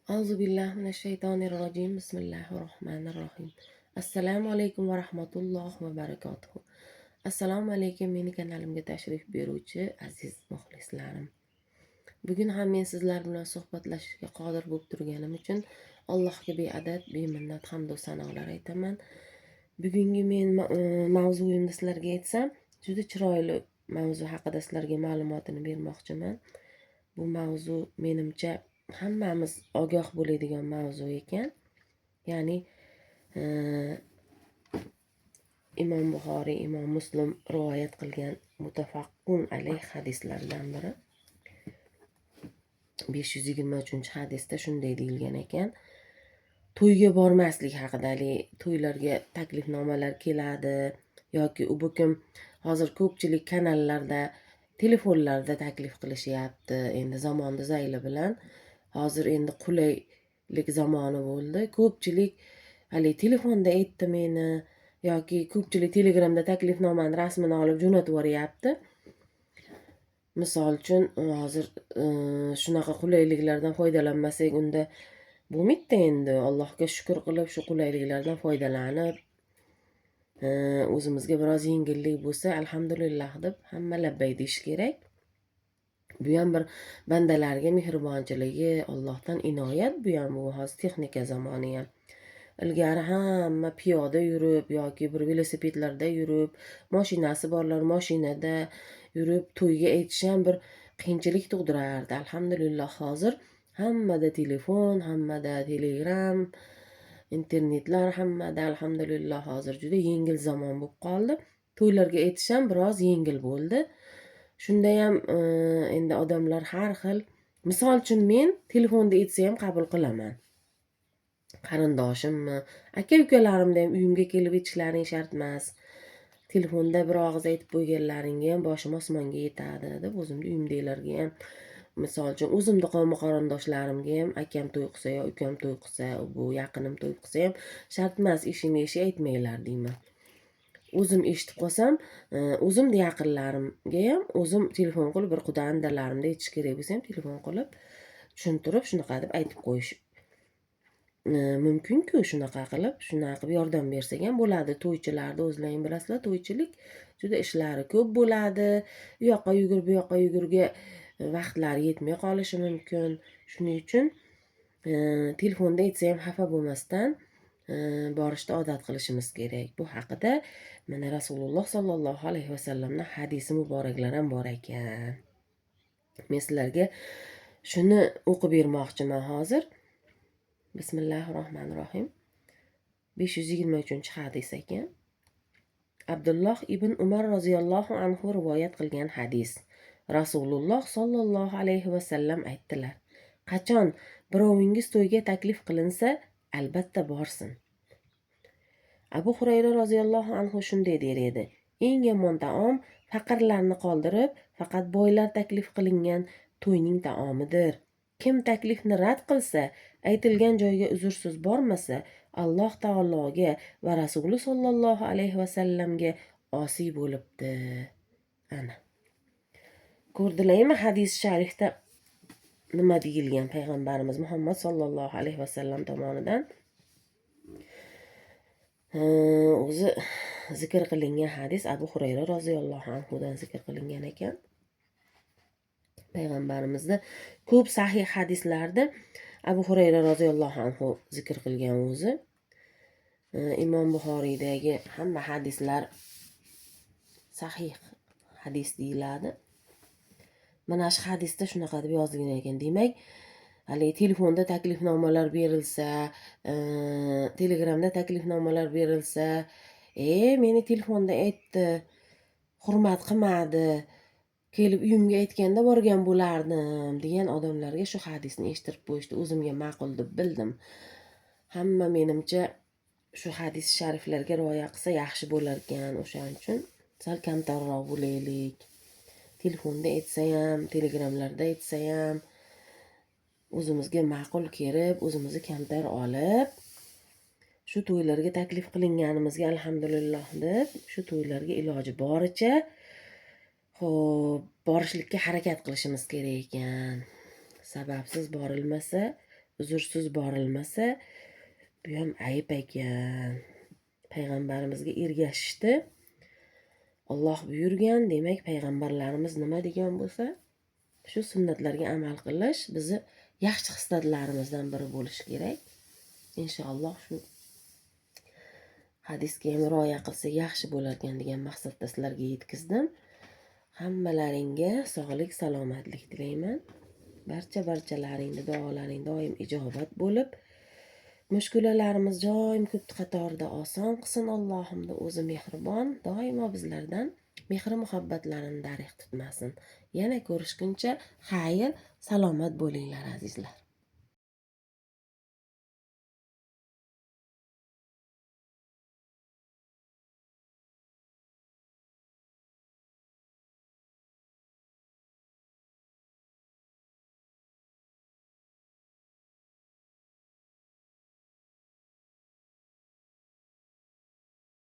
A'udzu billahi minash rojim. Bismillahirrohmanirrohim. Assalomu alaykum va rahmatullohi va barakatuh. Assalomu alaykum meni kanalimga tashrif buyuruvchi aziz muxlislarim. Bugun ham men sizlar bilan suhbatlashishga qodir bo'lib turganim uchun Allohga beadad, beminnat hamd va sanolar aytaman. Bugungi men mavzuyimni sizlarga aytsam, juda chiroyli mavzu haqida sizlarga ma'lumotini bermoqchiman. Bu mavzu menimcha hammamiz ogoh bo'ladigan mavzu ekan. Ya'ni Imom Buxoriy, Imom Muslim rivoyat qilgan muttafaqqun alayh hadislardan biri. 523-hadisda shunday deyilgan ekan: to'yga bormaslik haqida, to'ylarga taklifnomalar keladi yoki u bukum hozir ko'pchilik kanallarda, telefonlarda taklif qilishyapti. Endi zamonda zayli bilan hozir endi qulaylik zamoni bo'ldi. Ko'pchilik telefonda aytdi meni yoki ko'pchilik telegramda taklifnomani rasmini olib jo'natib yuboryapti. Misol uchun hozir shunaqa qulayliklardan foydalanmasak unda bo'lmaydi. Endi Allohga shukr qilib shu qulayliklardan foydalanib o'zimizga biroz yengillik bo'lsa alhamdulillah deb hamma labbay deyish kerak. Bu ham bir bandalarga mehribonchiligi, Allohdan inoyat. Bu ham bu hozir texnika zamoni ham. Ilgari hamma piyoda yurib yoki bir velosipedlarda yurib, mashinasi borlar mashinada yurib to'yga aytish ham bir qiyinchilik tug'dirardi. Alhamdulillah hozir hammada telefon, hammada telegram, internetlar hammada. Alhamdulillah hozir juda yengil zamon bo'lib qoldi. To'ylarga aytish ham biroz yengil bo'ldi. Shunda ham endi odamlar har xil. Misol uchun men telefonda aytsa ham qabul qilaman. Qarindoshimmi, aka-ukalarimda ham uyimga kelib aytishlaring shart emas. Telefonda bir og'iz aytib qo'yganlaringga ham boshim osmonga yetadi deb o'zimni uyimdagilarga ham, misol uchun o'zimni qavmi qarindoshlarimga ham akam to'y qilsa yo ukam to'y qilsa, bu yaqinim to'y qilsa ham shart emas, ishima aytmanglar deyman. O'zim eshitib qolsam, o'zimni yaqinlarimga ham o'zim telefon qilib bir quda andalarimda aytish kerak bo'lsa ham telefon qilib tushuntirib shunaqa deb aytib qo'yish mumkin-ku. Shunaqa qilib yordam bersak ham bo'ladi. To'ychilarni o'zlaring bilasizlar, to'ychilik juda ishlari ko'p bo'ladi. U yoqqa yugur, bu yoqqa yugurga vaqtlari yetmay qolishi mumkin. Shuning uchun telefonda aytsa ham xafa bo'lmasdan borishda odat qilishimiz kerak. Bu haqida mana Rasululloh sollallohu alayhi vasallamning hadisi muboraklar ham bor ekan. Men sizlarga shuni o'qib bermoqchiman hozir. Bismillahirrohmanirrohim. 523-hadis ekan. Abdulloh ibn Umar roziyallohu anhu rivoyat qilgan hadis. Rasululloh sollallohu alayhi vasallam aytdilar: qachon birovingiz to'yga taklif qilinsa, albatta borsin. Abu Hurayra roziyallohu anhu shunday der edi: eng yomon taom faqirlarni qoldirib, faqat boylar taklif qilingan to'yning taomidir. Kim taklifni rad qilsa, aytilgan joyga uzursiz bormasa, Alloh taologa va Rasuli sollallohu alayhi vasallamga osiy bo'libdi. Ana. Ko'rdilarmi hadis sharifda nima deyilgan payg'ambarimiz Muhammad sollallohu alayhi vasallam tomonidan? O'zi zikr qilingan hadis Abu Hurayra roziyallohu anhudan zikr qilingan ekan. Payg'ambarimizni ko'p sahih hadislarda Abu Hurayra roziyallohu anhu zikr qilgan o'zi. Imom Buxoriydagi hamma hadislar sahih hadis deyiladi. Mana shu hadisda shunaqa deb yozilgan ekan. Demak, telefonda taklifnomalar berilsa, telegramda taklifnomalar berilsa, meni telefonda aytdi, hurmat qilmadi, kelib uyimga aytganda borgan bo'lardim degan odamlarga shu hadisni eshittirib qo'yishdi. O'zimga ma'qul deb bildim. Hamma menimcha shu hadis shariflarga rioya qilsa yaxshi bo'lar ekan. O'shaning uchun sal kamtarroq bo'laylik. Telefonda aytsa ham, telegramlarda aytsa ham o'zimizga ma'qul kelib, o'zimizni kamtar olib, shu to'ylarga taklif qilinganimizga alhamdulillah deb, shu to'ylarga iloji boricha borishlikka harakat qilishimiz kerak ekan. Sababsiz borilmasa, uzursiz borilmasa, bu ham ayb ekan. Payg'ambarimizga ergashishdi. Alloh buyurgan, demak payg'ambarlarimiz nima degan bo'lsa, shu sunnatlarga amal qilish bizni yaxshi xislatlarimizdan biri bo'lishi kerak. Inshaalloh shu hadisga ham rioya qilsa yaxshi bo'larkan degan maqsadda sizlarga yetkazdim. Hammalaringga sog'lik, salomatlik tilayman. Barchalaringni duolaring doim ijobat bo'lib, mushkulalarimiz doim ko'p qatorida oson qilsin Allohimda o'zi mehribon, doimo bizlardan mehr muhabbatlarini darig' tutmasin. Yana ko'rishguncha xayr, salomat bo'linglar azizlar.